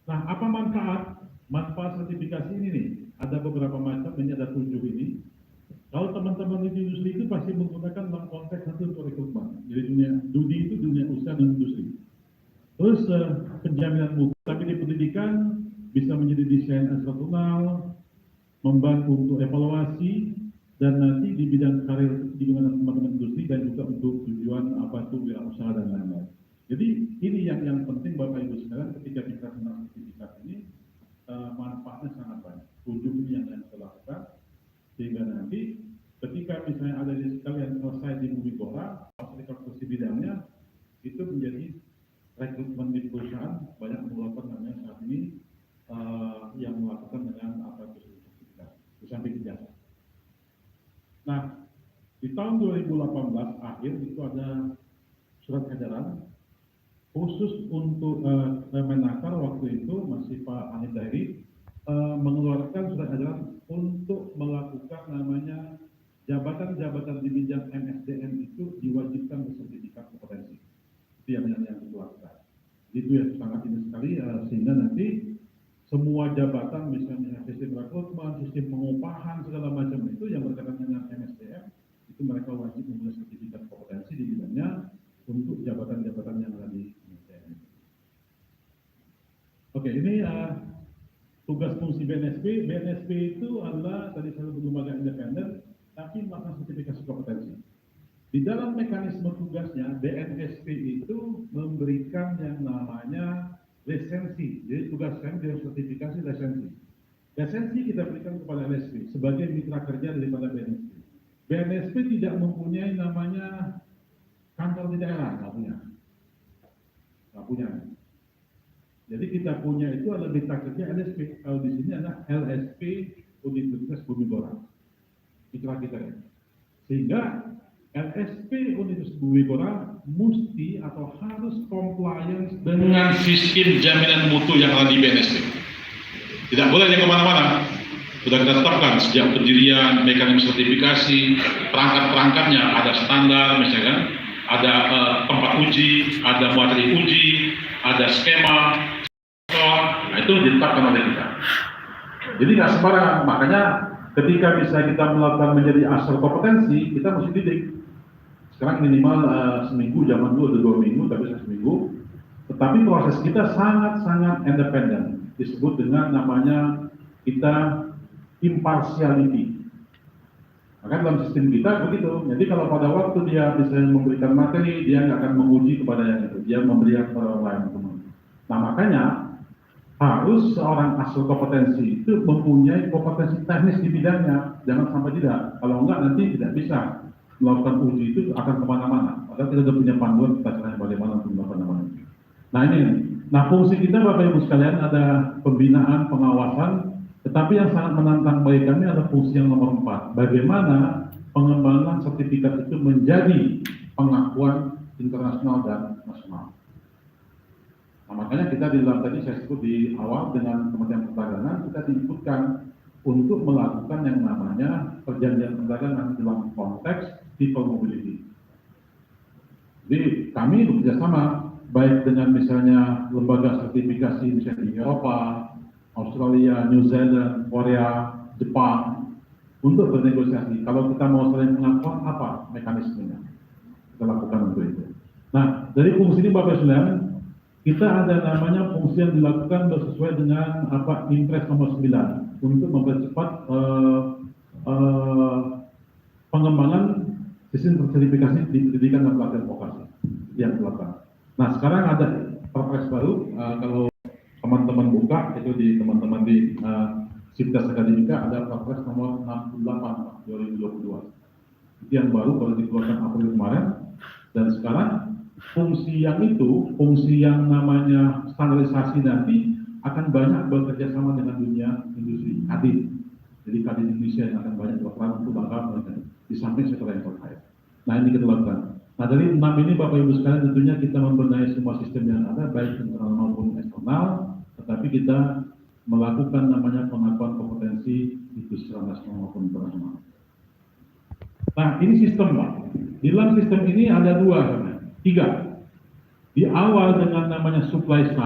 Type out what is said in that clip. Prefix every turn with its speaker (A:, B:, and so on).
A: Nah, apa manfaat? Manfaat sertifikasi ini nih, ada beberapa macam, ini ada 7 ini. Kalau teman-teman di industri itu pasti menggunakan dalam konteks nanti untuk rekrutmen. Jadi dunia itu dunia usaha dan industri. Terus penjaminan mutu, tapi di pendidikan bisa menjadi desain instruksional, membantu untuk evaluasi, dan nanti di bidang karir di mana teman-teman industri dan juga untuk tujuan apa itu wirausaha dan lain-lain. Jadi ini yang penting Bapak Ibu sekalian ketika kita tentang sertifikat ini manfaatnya sangat banyak. 7 ini yang kita lakukan sehingga nanti ketika misalnya ada di sekalian selesai di Bumipora, aplikasi bidangnya itu menjadi rekrutmen di perusahaan banyak melakukan namanya saat ini yang melakukan dengan apa itu sertifikat, sampai ijazah. Nah, di tahun 2018 akhir itu ada surat edaran khusus untuk Menakar waktu itu masih Pak Hanif Dairi mengeluarkan surat edaran untuk melakukan namanya jabatan-jabatan di bidang MSDM itu diwajibkan bersertifikat kompetensi. Itu yang dilakukan. Itu yang sangat ini sekali sehingga nanti semua jabatan misalnya sistem rekrutmen, sistem pengupahan segala macam itu yang berkaitan dengan MSDM itu mereka wajib mempunyai sertifikat kompetensi di bidangnya untuk jabatan-jabatan yang ada di MSDM. Oke, ini tugas fungsi BNSP. BNSP itu adalah tadi saya sebut lembaga independen tapi melakukan sertifikasi kompetensi. Di dalam mekanisme tugasnya BNSP itu memberikan yang namanya lisensi. Jadi tugas kami dari sertifikasi lisensi. Lisensi kita berikan kepada LSP sebagai mitra kerja daripada BNSP. BNSP tidak mempunyai namanya kantor di daerah, nggak punya. Jadi kita punya itu adalah mitra kerja LSP. Kalau di sini adalah LSP Universitas Bumipora, mitra kita ya. Sehingga LSP Universitas Bumipora mesti atau harus compliance dengan sistem jaminan mutu yang ada di BNSP. Tidak boleh yang kemana-mana. Sudah kita tetapkan sejak pendirian, mekanisme sertifikasi, perangkat-perangkatnya ada standar, misalkan ada tempat uji, ada materi uji, ada skema, nah itu ditetapkan oleh kita. Jadi nggak sembarangan, makanya ketika bisa kita melakukan menjadi asal kompetensi, kita mesti didik. Sekarang minimal seminggu, zaman dulu ada 2 minggu, tapi seminggu. Tetapi proses kita sangat-sangat independen. Disebut dengan namanya kita impartiality. Maka dalam sistem kita begitu. Jadi kalau pada waktu dia bisa memberikan materi, dia nggak akan menguji kepada yang itu. Dia memberikan kepada orang lain. Nah makanya harus seorang asal kompetensi itu mempunyai kompetensi teknis di bidangnya. Jangan sampai tidak. Kalau enggak nanti tidak bisa melakukan uji itu akan kemana-mana. Padahal kita sudah punya panduan tata caranya bagaimana untuk melakukan namanya. Nah ini. Nah fungsi kita Bapak Ibu sekalian ada pembinaan, pengawasan, tetapi yang sangat menantang bagi kami adalah fungsi yang nomor 4. Bagaimana pengembangan sertifikat itu menjadi pengakuan internasional dan nasional. Nah makanya kita di dalam tadi saya sebut di awal dengan Kementerian Perdagangan kita diikutkan untuk melakukan yang namanya perjanjian perdagangan dalam konteks people mobility. Jadi kami bekerjasama baik dengan misalnya lembaga sertifikasi misalnya di Eropa, Australia, New Zealand, Korea, Jepang untuk bernegosiasi. Kalau kita mau saling pengakuan apa mekanismenya? Kita lakukan untuk itu. Nah dari fungsi ini Bapak Ibu kita ada namanya fungsi yang dilakukan sesuai dengan apa Impres nomor 9 untuk mempercepat pengembangan sistem sertifikasi di pendidikan dan pelatihan vokasi yang dilakukan. Nah sekarang ada perpres baru kalau teman-teman buka itu di teman-teman di Sivitas Akademika ada perpres nomor 68 2022 itu yang baru dikeluarkan April kemarin dan sekarang fungsi yang namanya standarisasi nanti akan banyak bekerja sama dengan dunia industri Kadin. Jadi Kadin Indonesia yang akan banyak berperan untuk bangga di samping sektor yang terkait. Nah ini kita lakukan. Nah dari 6 ini Bapak Ibu sekalian tentunya kita membenahi semua sistem yang ada baik internal maupun eksternal, tetapi kita melakukan namanya pengakuan kompetensi itu secara nasional maupun internasional. Nah ini sistem Pak. Di dalam sistem ini ada 3. Di awal dengan namanya supply side.